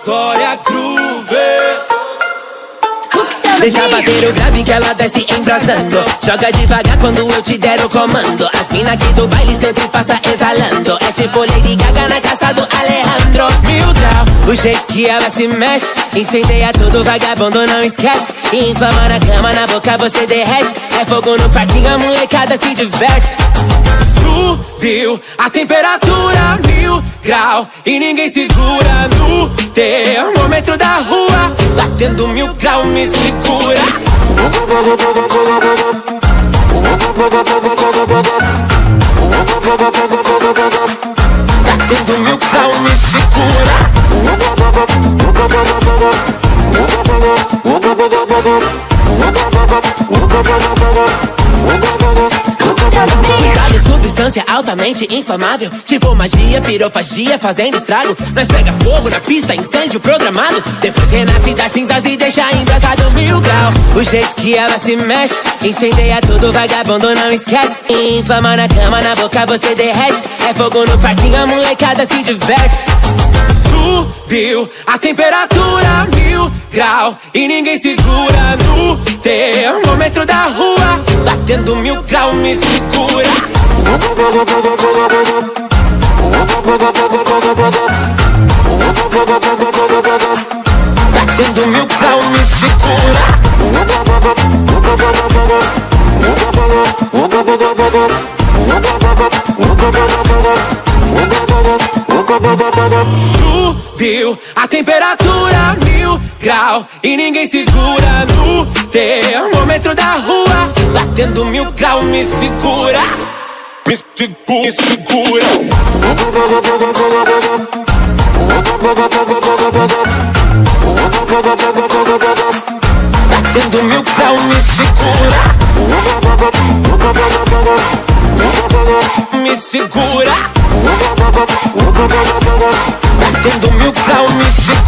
Vitória Groove. Deixa bater o grave que ela desce embrasando. Joga devagar quando eu te der o comando. As mina aqui do baile sempre passa exalando. É tipo Lady Gaga na caça do Alejandro. 1000 grau, o jeito que ela se mexe. Incendeia tudo, vagabundo, não esquece. Inflama na cama, na boca você derrete. É fogo no parquinho, a molecada se diverte. Subiu a temperatura 1000 grau e ninguém segura no termômetro da rua. Batendo 1000 grau, me segura. Batendo 1000 grau, me segura. Substância altamente inflamável, tipo magia, pirofagia fazendo estrago. Nós pega fogo na pista, incêndio programado. Depois renasce das cinzas e deixa embrasado 1000 grau. O jeito que ela se mexe, incendeia tudo, vagabundo, não esquece. Inflama na cama, na boca você derrete. É fogo no parquinho, a molecada se diverte. Subiu a temperatura 1000 grau e ninguém segura no termômetro da rua. Batendo 1000 grau, me segura. Batendo 1000 grau, me segura. Subiu a temperatura 1000 grau e ninguém segura no termômetro da rua. Batendo 1000 grau, me segura. Me segura. Batendo 1000 grau, me segura. Me segura. Batendo 1000 grau, me segura.